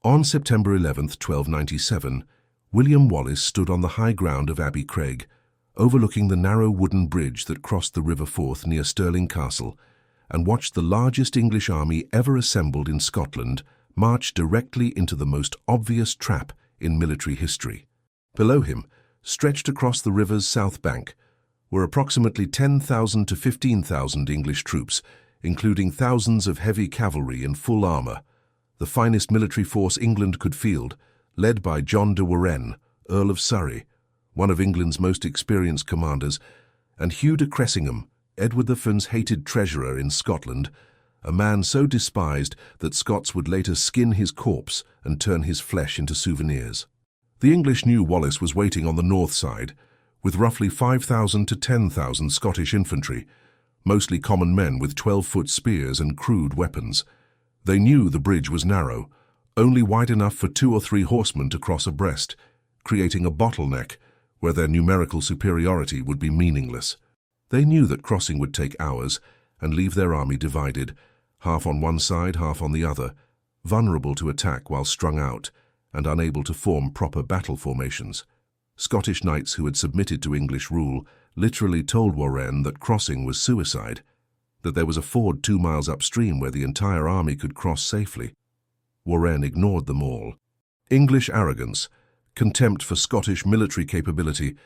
On September 11, 1297, William Wallace stood on the high ground of Abbey Craig, overlooking the narrow wooden bridge that crossed the River Forth near Stirling Castle, and watched the largest English army ever assembled in Scotland march directly into the most obvious trap in military history. Below him, stretched across the river's south bank, were approximately 10,000 to 15,000 English troops, including thousands of heavy cavalry in full armour, the finest military force England could field, led by John de Warenne, Earl of Surrey, one of England's most experienced commanders, and Hugh de Cressingham, Edward I's hated treasurer in Scotland, a man so despised that Scots would later skin his corpse and turn his flesh into souvenirs. The English knew Wallace was waiting on the north side, with roughly 5,000 to 10,000 Scottish infantry, mostly common men with 12-foot spears and crude weapons. They knew the bridge was narrow, only wide enough for 2 or 3 horsemen to cross abreast, creating a bottleneck where their numerical superiority would be meaningless. They knew that crossing would take hours and leave their army divided, half on one side, half on the other, vulnerable to attack while strung out and unable to form proper battle formations. Scottish knights who had submitted to English rule literally told Warenne that crossing was suicide, that there was a ford 2 miles upstream where the entire army could cross safely. Warenne ignored them all. English arrogance, contempt for Scottish military capability,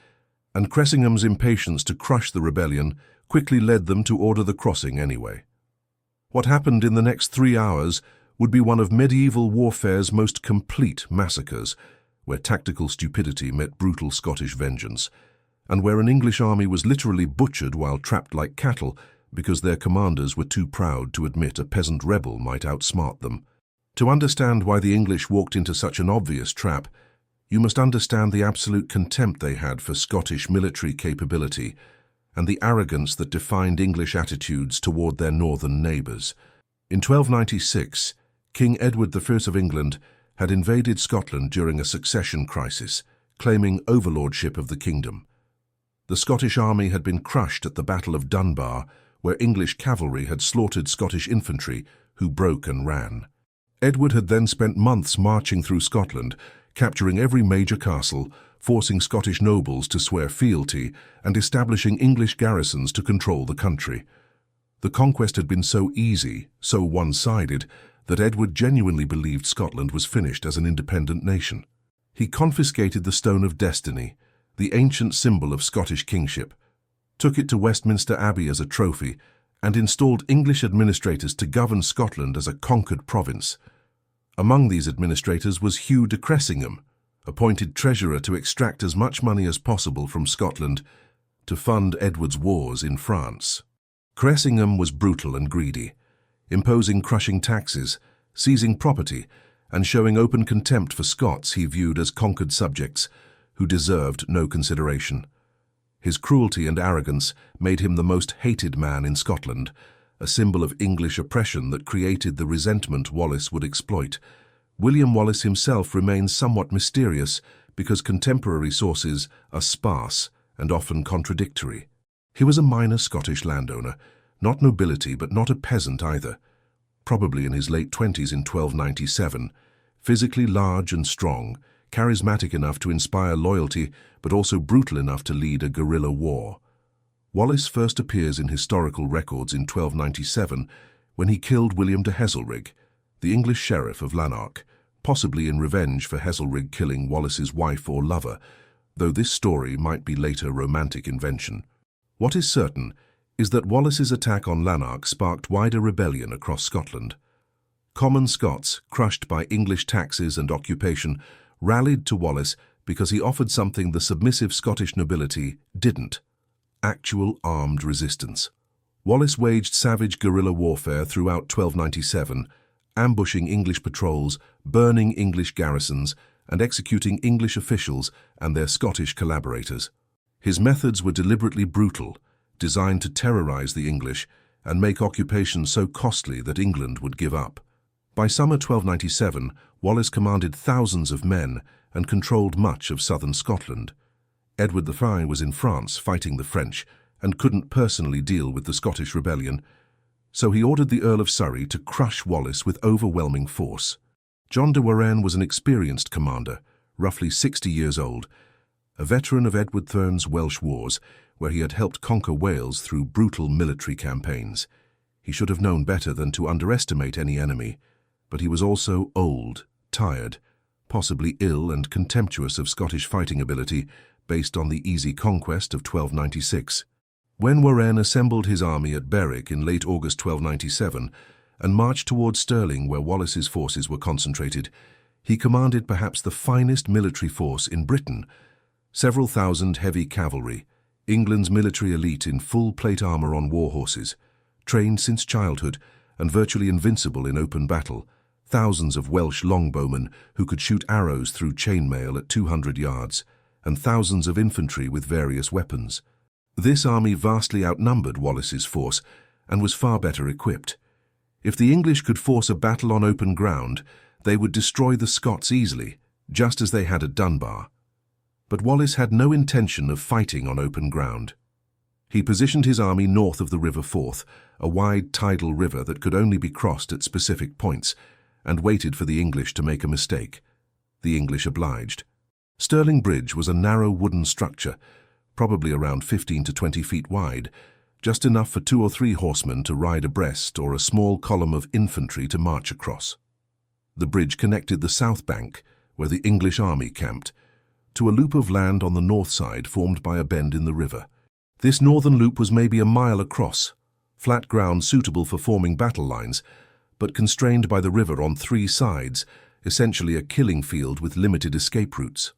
and Cressingham's impatience to crush the rebellion quickly led them to order the crossing anyway. What happened in the next 3 hours would be one of medieval warfare's most complete massacres, where tactical stupidity met brutal Scottish vengeance, and where an English army was literally butchered while trapped like cattle because their commanders were too proud to admit a peasant rebel might outsmart them. To understand why the English walked into such an obvious trap, you must understand the absolute contempt they had for Scottish military capability and the arrogance that defined English attitudes toward their northern neighbours. In 1296, King Edward I of England had invaded Scotland during a succession crisis, claiming overlordship of the kingdom. The Scottish army had been crushed at the Battle of Dunbar, where English cavalry had slaughtered Scottish infantry, who broke and ran. Edward had then spent months marching through Scotland, capturing every major castle, forcing Scottish nobles to swear fealty, and establishing English garrisons to control the country. The conquest had been so easy, so one-sided, that Edward genuinely believed Scotland was finished as an independent nation. He confiscated the Stone of Destiny, the ancient symbol of Scottish kingship, took it to Westminster Abbey as a trophy, and installed English administrators to govern Scotland as a conquered province. Among these administrators was Hugh de Cressingham, appointed treasurer to extract as much money as possible from Scotland to fund Edward's wars in France. Cressingham was brutal and greedy, imposing crushing taxes, seizing property, and showing open contempt for Scots he viewed as conquered subjects who deserved no consideration. His cruelty and arrogance made him the most hated man in Scotland, a symbol of English oppression that created the resentment Wallace would exploit. William Wallace himself remains somewhat mysterious because contemporary sources are sparse and often contradictory. He was a minor Scottish landowner, not nobility but not a peasant either, probably in his late 20s in 1297, physically large and strong, charismatic enough to inspire loyalty but also brutal enough to lead a guerrilla war. Wallace first appears in historical records in 1297 when he killed William de Heselrigg, the English sheriff of Lanark, possibly in revenge for Heselrigg killing Wallace's wife or lover, though this story might be later romantic invention. What is certain is that Wallace's attack on Lanark sparked wider rebellion across Scotland. Common Scots, crushed by English taxes and occupation, rallied to Wallace because he offered something the submissive Scottish nobility didn't: actual armed resistance. Wallace waged savage guerrilla warfare throughout 1297, ambushing English patrols, burning English garrisons, and executing English officials and their Scottish collaborators. His methods were deliberately brutal, designed to terrorize the English and make occupation so costly that England would give up. By summer 1297, Wallace commanded thousands of men and controlled much of southern Scotland. Edward I was in France fighting the French and couldn't personally deal with the Scottish rebellion, so he ordered the Earl of Surrey to crush Wallace with overwhelming force. John de Warenne was an experienced commander, roughly 60 years old, a veteran of Edward III's Welsh wars, where he had helped conquer Wales through brutal military campaigns. He should have known better than to underestimate any enemy, but he was also old, tired, possibly ill and contemptuous of Scottish fighting ability based on the easy conquest of 1296. When Warenne assembled his army at Berwick in late August 1297 and marched towards Stirling where Wallace's forces were concentrated, he commanded perhaps the finest military force in Britain, several thousand heavy cavalry, England's military elite in full plate armour on war horses, trained since childhood and virtually invincible in open battle, thousands of Welsh longbowmen who could shoot arrows through chainmail at 200 yards, and thousands of infantry with various weapons. This army vastly outnumbered Wallace's force and was far better equipped. If the English could force a battle on open ground, they would destroy the Scots easily, just as they had at Dunbar. But Wallace had no intention of fighting on open ground. He positioned his army north of the River Forth, a wide tidal river that could only be crossed at specific points, and waited for the English to make a mistake. The English obliged. Stirling Bridge was a narrow wooden structure, probably around 15 to 20 feet wide, just enough for 2 or 3 horsemen to ride abreast or a small column of infantry to march across. The bridge connected the south bank, where the English army camped, to a loop of land on the north side formed by a bend in the river. This northern loop was maybe a mile across, flat ground suitable for forming battle lines, but constrained by the river on 3 sides, essentially a killing field with limited escape routes.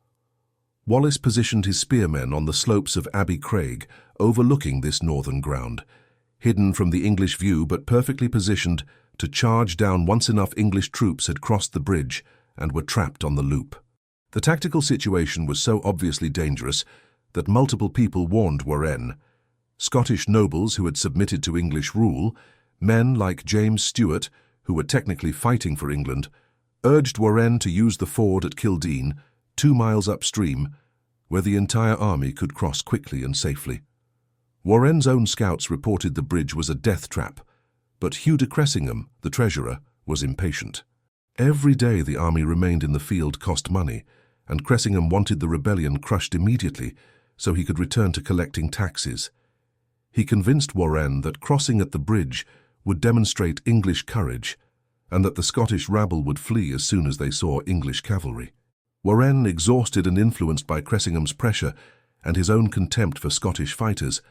Wallace positioned his spearmen on the slopes of Abbey Craig, overlooking this northern ground, hidden from the English view but perfectly positioned to charge down once enough English troops had crossed the bridge and were trapped on the loop. The tactical situation was so obviously dangerous that multiple people warned Warenne. Scottish nobles who had submitted to English rule, men like James Stewart, who were technically fighting for England, urged Warenne to use the ford at Kildene, 2 miles upstream, where the entire army could cross quickly and safely. Warenne's own scouts reported the bridge was a death trap, but Hugh de Cressingham, the treasurer, was impatient. Every day the army remained in the field cost money, and Cressingham wanted the rebellion crushed immediately so he could return to collecting taxes. He convinced Warenne that crossing at the bridge would demonstrate English courage, and that the Scottish rabble would flee as soon as they saw English cavalry. Warenne, exhausted and influenced by Cressingham's pressure and his own contempt for Scottish fighters,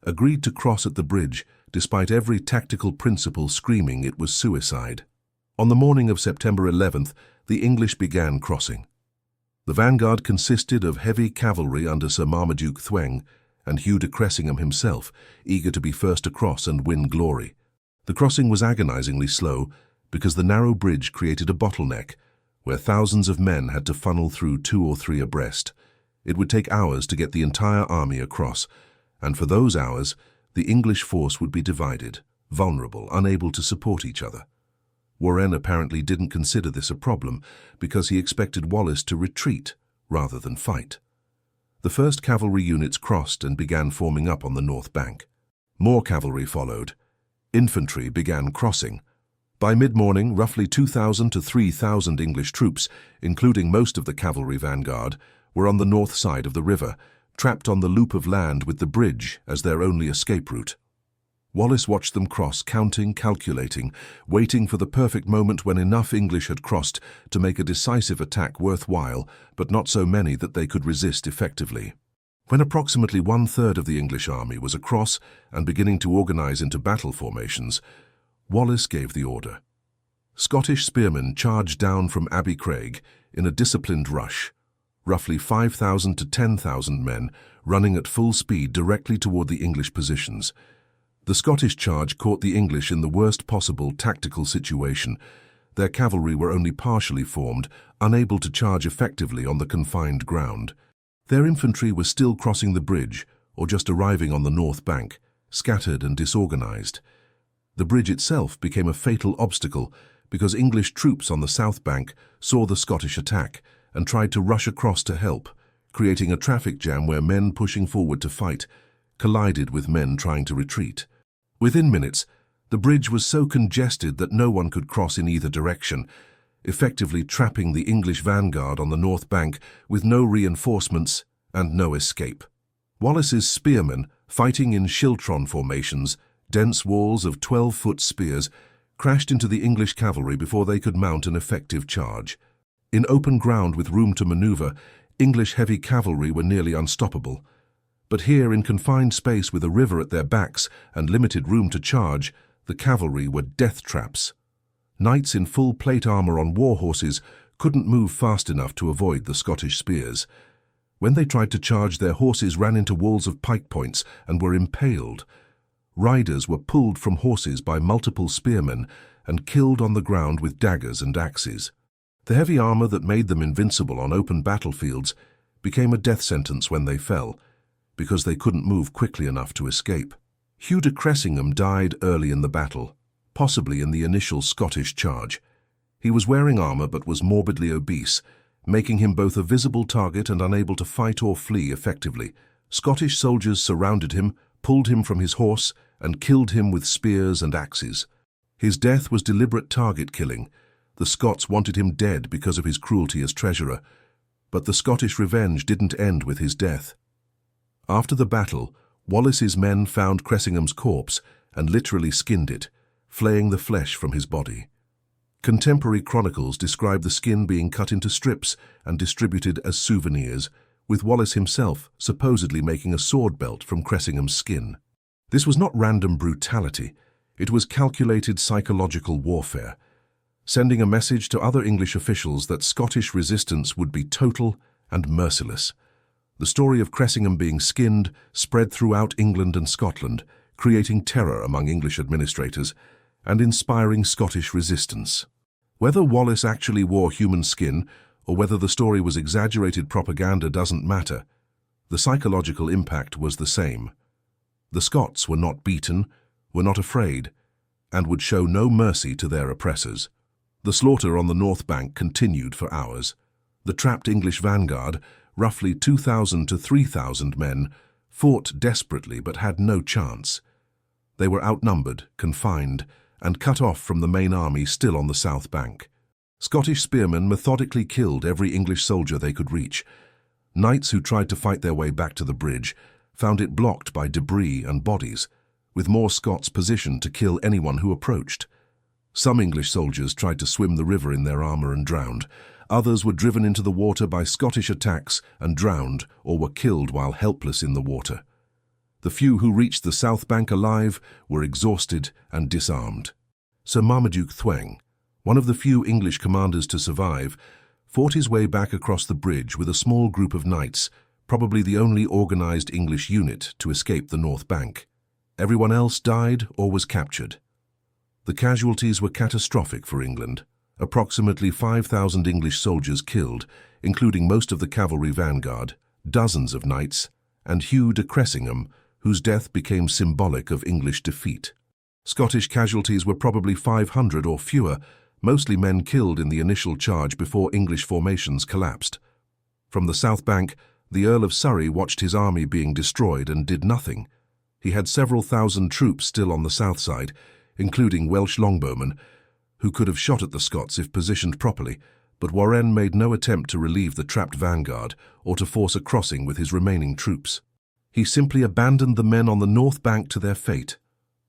agreed to cross at the bridge despite every tactical principle screaming it was suicide. On the morning of September 11th, the English began crossing. The vanguard consisted of heavy cavalry under Sir Marmaduke Thweng and Hugh de Cressingham himself, eager to be first across and win glory. The crossing was agonizingly slow because the narrow bridge created a bottleneck, where thousands of men had to funnel through 2 or 3 abreast. It would take hours to get the entire army across, and for those hours, the English force would be divided, vulnerable, unable to support each other. Warenne apparently didn't consider this a problem because he expected Wallace to retreat rather than fight. The first cavalry units crossed and began forming up on the north bank. More cavalry followed. Infantry began crossing. By mid-morning, roughly 2,000 to 3,000 English troops, including most of the cavalry vanguard, were on the north side of the river, trapped on the loop of land with the bridge as their only escape route. Wallace watched them cross, counting, calculating, waiting for the perfect moment when enough English had crossed to make a decisive attack worthwhile, but not so many that they could resist effectively. When approximately 1/3 of the English army was across and beginning to organize into battle formations, Wallace gave the order. Scottish spearmen charged down from Abbey Craig in a disciplined rush, roughly 5,000 to 10,000 men running at full speed directly toward the English positions. The Scottish charge caught the English in the worst possible tactical situation. Their cavalry were only partially formed, unable to charge effectively on the confined ground. Their infantry was still crossing the bridge or just arriving on the north bank, scattered and disorganized. The bridge itself became a fatal obstacle because English troops on the south bank saw the Scottish attack and tried to rush across to help, creating a traffic jam where men pushing forward to fight collided with men trying to retreat. Within minutes, the bridge was so congested that no one could cross in either direction. effectively trapping the English vanguard on the north bank with no reinforcements and no escape. Wallace's spearmen, fighting in schiltron formations, dense walls of 12-foot spears, crashed into the English cavalry before they could mount an effective charge. In open ground with room to maneuver, English heavy cavalry were nearly unstoppable. But here, in confined space with a river at their backs and limited room to charge, the cavalry were death traps. Knights in full plate armour on war horses couldn't move fast enough to avoid the Scottish spears. When they tried to charge, their horses ran into walls of pike points and were impaled. Riders were pulled from horses by multiple spearmen and killed on the ground with daggers and axes. The heavy armour that made them invincible on open battlefields became a death sentence when they fell, because they couldn't move quickly enough to escape. Hugh de Cressingham died early in the battle, possibly in the initial Scottish charge. He was wearing armour but was morbidly obese, making him both a visible target and unable to fight or flee effectively. Scottish soldiers surrounded him, pulled him from his horse, and killed him with spears and axes. His death was deliberate target killing. The Scots wanted him dead because of his cruelty as treasurer, but the Scottish revenge didn't end with his death. After the battle, Wallace's men found Cressingham's corpse and literally skinned it, flaying the flesh from his body. Contemporary chronicles describe the skin being cut into strips and distributed as souvenirs, with Wallace himself supposedly making a sword belt from Cressingham's skin. This was not random brutality, it was calculated psychological warfare, sending a message to other English officials that Scottish resistance would be total and merciless. The story of Cressingham being skinned spread throughout England and Scotland, creating terror among English administrators and inspiring Scottish resistance. Whether Wallace actually wore human skin or whether the story was exaggerated propaganda doesn't matter. The psychological impact was the same. The Scots were not beaten, were not afraid, and would show no mercy to their oppressors. The slaughter on the north bank continued for hours. The trapped English vanguard, roughly 2,000 to 3,000 men, fought desperately but had no chance. They were outnumbered, confined, and cut off from the main army still on the south bank. Scottish spearmen methodically killed every English soldier they could reach. Knights who tried to fight their way back to the bridge found it blocked by debris and bodies, with more Scots positioned to kill anyone who approached. Some English soldiers tried to swim the river in their armour and drowned. Others were driven into the water by Scottish attacks and drowned or were killed while helpless in the water. The few who reached the south bank alive were exhausted and disarmed. Sir Marmaduke Thweng, one of the few English commanders to survive, fought his way back across the bridge with a small group of knights, probably the only organised English unit to escape the north bank. Everyone else died or was captured. The casualties were catastrophic for England. Approximately 5,000 English soldiers killed, including most of the cavalry vanguard, dozens of knights, and Hugh de Cressingham, whose death became symbolic of English defeat. Scottish casualties were probably 500 or fewer, mostly men killed in the initial charge before English formations collapsed. From the south bank, the Earl of Surrey watched his army being destroyed and did nothing. He had several thousand troops still on the south side, including Welsh longbowmen, who could have shot at the Scots if positioned properly, but Warenne made no attempt to relieve the trapped vanguard or to force a crossing with his remaining troops. He simply abandoned the men on the north bank to their fate.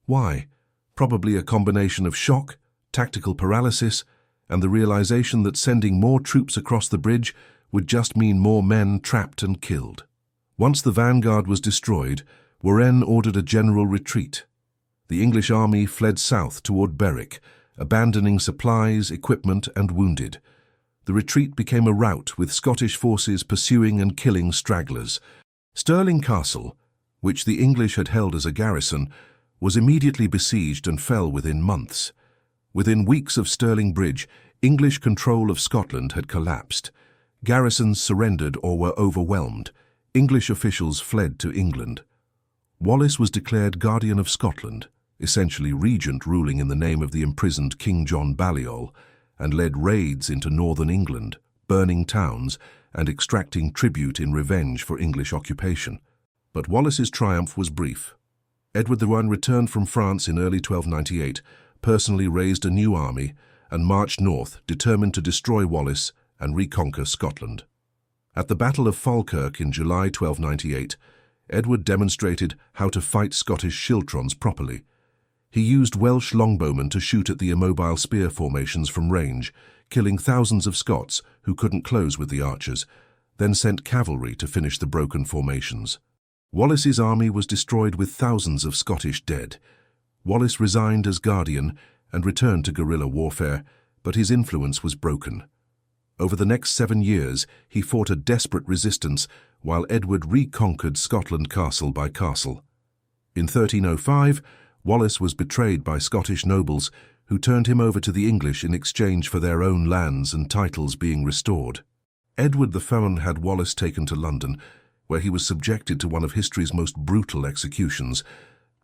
Why? Probably a combination of shock, tactical paralysis, and the realization that sending more troops across the bridge would just mean more men trapped and killed. Once the vanguard was destroyed, Warenne ordered a general retreat. The English army fled south toward Berwick, abandoning supplies, equipment, and wounded. The retreat became a rout, with Scottish forces pursuing and killing stragglers. Stirling Castle, which the English had held as a garrison, was immediately besieged and fell within months. Within weeks of Stirling Bridge, English control of Scotland had collapsed. Garrisons surrendered or were overwhelmed. English officials fled to England. Wallace was declared Guardian of Scotland, essentially regent ruling in the name of the imprisoned King John Balliol, and led raids into northern England, burning towns and extracting tribute in revenge for English occupation. But Wallace's triumph was brief. Edward I returned from France in early 1298, personally raised a new army, and marched north, determined to destroy Wallace and reconquer Scotland. At the Battle of Falkirk in July 1298, Edward demonstrated how to fight Scottish schiltrons properly. He used Welsh longbowmen to shoot at the immobile spear formations from range, killing thousands of Scots who couldn't close with the archers, then sent cavalry to finish the broken formations. Wallace's army was destroyed with thousands of Scottish dead. Wallace resigned as guardian and returned to guerrilla warfare, but his influence was broken. Over the next 7 years, he fought a desperate resistance while Edward reconquered Scotland castle by castle. In 1305, Wallace was betrayed by Scottish nobles who turned him over to the English in exchange for their own lands and titles being restored. Edward the Firm had Wallace taken to London, where he was subjected to one of history's most brutal executions,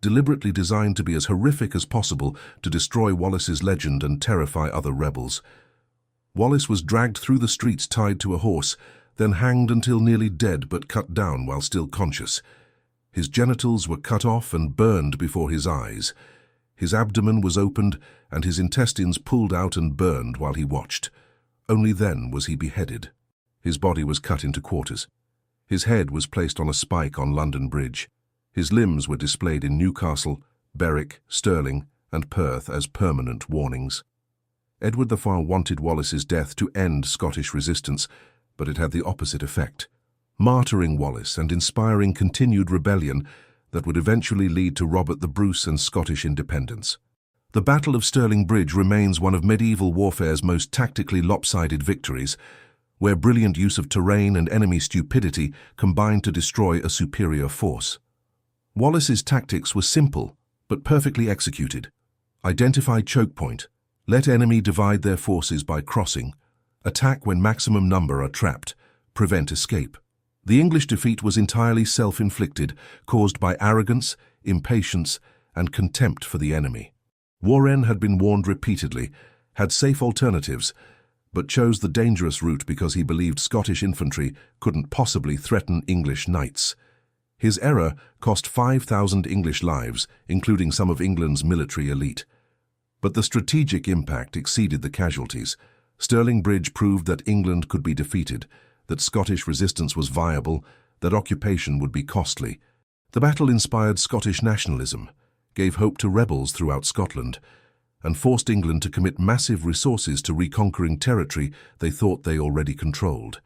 deliberately designed to be as horrific as possible to destroy Wallace's legend and terrify other rebels. Wallace was dragged through the streets tied to a horse, then hanged until nearly dead but cut down while still conscious. His genitals were cut off and burned before his eyes. His abdomen was opened and his intestines pulled out and burned while he watched. Only then was he beheaded. His body was cut into quarters. His head was placed on a spike on London Bridge. His limbs were displayed in Newcastle, Berwick, Stirling, and Perth as permanent warnings. Edward the Firm wanted Wallace's death to end Scottish resistance, but it had the opposite effect, martyring Wallace and inspiring continued rebellion that would eventually lead to Robert the Bruce and Scottish independence. The Battle of Stirling Bridge remains one of medieval warfare's most tactically lopsided victories, where brilliant use of terrain and enemy stupidity combined to destroy a superior force. Wallace's tactics were simple, but perfectly executed. Identify choke point. Let enemy divide their forces by crossing. Attack when maximum number are trapped. Prevent escape. The English defeat was entirely self-inflicted, caused by arrogance, impatience, and contempt for the enemy. Warren had been warned repeatedly, had safe alternatives, but chose the dangerous route because he believed Scottish infantry couldn't possibly threaten English knights. His error cost 5,000 English lives, including some of England's military elite. But the strategic impact exceeded the casualties. Stirling Bridge proved that England could be defeated, that Scottish resistance was viable, that occupation would be costly. The battle inspired Scottish nationalism, gave hope to rebels throughout Scotland, and forced England to commit massive resources to reconquering territory they thought they already controlled.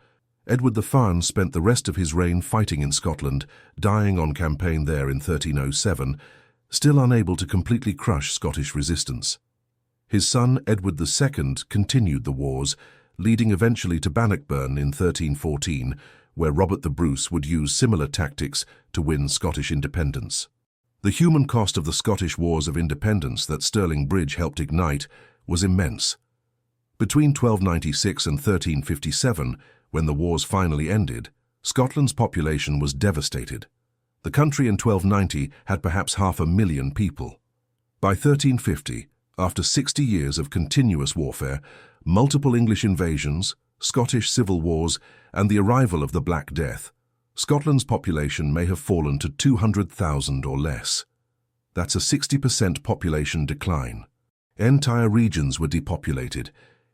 Edward the Firm spent the rest of his reign fighting in Scotland, dying on campaign there in 1307, still unable to completely crush Scottish resistance. His son Edward II continued the wars, leading eventually to Bannockburn in 1314, where Robert the Bruce would use similar tactics to win Scottish independence. The human cost of the Scottish Wars of Independence that Stirling Bridge helped ignite was immense. Between 1296 and 1357, when the wars finally ended, Scotland's population was devastated. The country in 1290 had perhaps 500,000 people. By 1350, after 60 years of continuous warfare, multiple English invasions, Scottish civil wars, and the arrival of the Black Death, Scotland's population may have fallen to 200,000 or less. That's a 60% population decline. Entire regions were depopulated.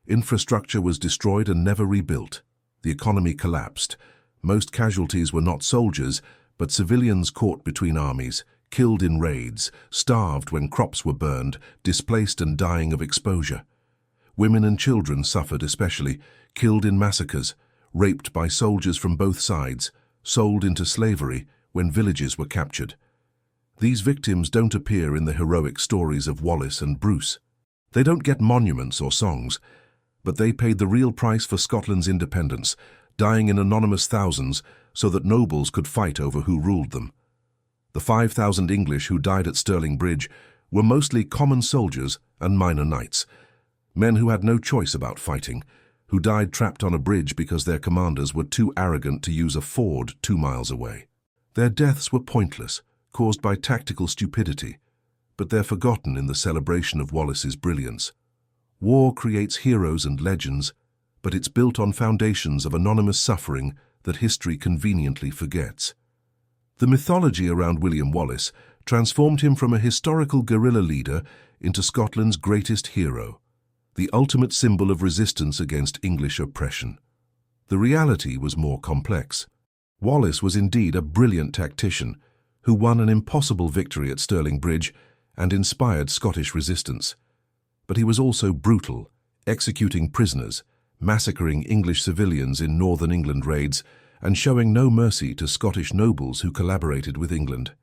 Infrastructure was destroyed and never rebuilt. The economy collapsed. Most casualties were not soldiers, but civilians caught between armies, killed in raids, starved when crops were burned, displaced and dying of exposure. Women and children suffered especially, killed in massacres, raped by soldiers from both sides, sold into slavery when villages were captured. These victims don't appear in the heroic stories of Wallace and Bruce. They don't get monuments or songs, but they paid the real price for Scotland's independence, dying in anonymous thousands so that nobles could fight over who ruled them. The 5,000 English who died at Stirling Bridge were mostly common soldiers and minor knights, men who had no choice about fighting, who died trapped on a bridge because their commanders were too arrogant to use a ford 2 miles away. Their deaths were pointless, caused by tactical stupidity, but they're forgotten in the celebration of Wallace's brilliance. War creates heroes and legends, but it's built on foundations of anonymous suffering that history conveniently forgets. The mythology around William Wallace transformed him from a historical guerrilla leader into Scotland's greatest hero. the ultimate symbol of resistance against English oppression. The reality was more complex. Wallace was indeed a brilliant tactician who won an impossible victory at Stirling Bridge and inspired Scottish resistance. But he was also brutal, executing prisoners, massacring English civilians in northern England raids, and showing no mercy to Scottish nobles who collaborated with England.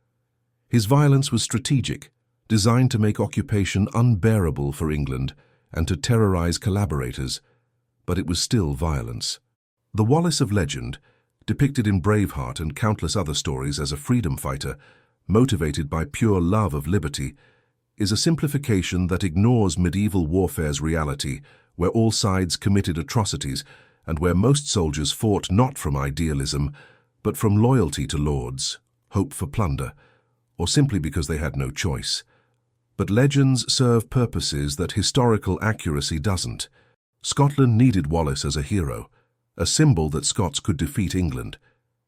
His violence was strategic, designed to make occupation unbearable for England and to terrorize collaborators, but it was still violence. The Wallace of legend, depicted in Braveheart and countless other stories as a freedom fighter, motivated by pure love of liberty, is a simplification that ignores medieval warfare's reality, where all sides committed atrocities and where most soldiers fought not from idealism, but from loyalty to lords, hope for plunder, or simply because they had no choice. But legends serve purposes that historical accuracy doesn't. Scotland needed Wallace as a hero, a symbol that Scots could defeat England,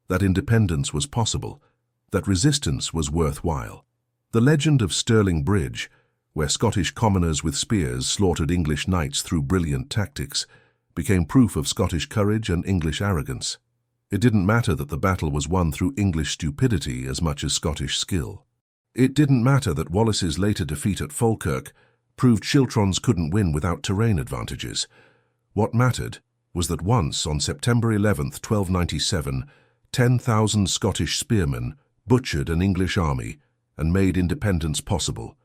that independence was possible, that resistance was worthwhile. The legend of Stirling Bridge, where Scottish commoners with spears slaughtered English knights through brilliant tactics, became proof of Scottish courage and English arrogance. It didn't matter that the battle was won through English stupidity as much as Scottish skill. It didn't matter that Wallace's later defeat at Falkirk proved Chilterns couldn't win without terrain advantages. What mattered was that once, on September 11, 1297, 10,000 Scottish spearmen butchered an English army and made independence possible.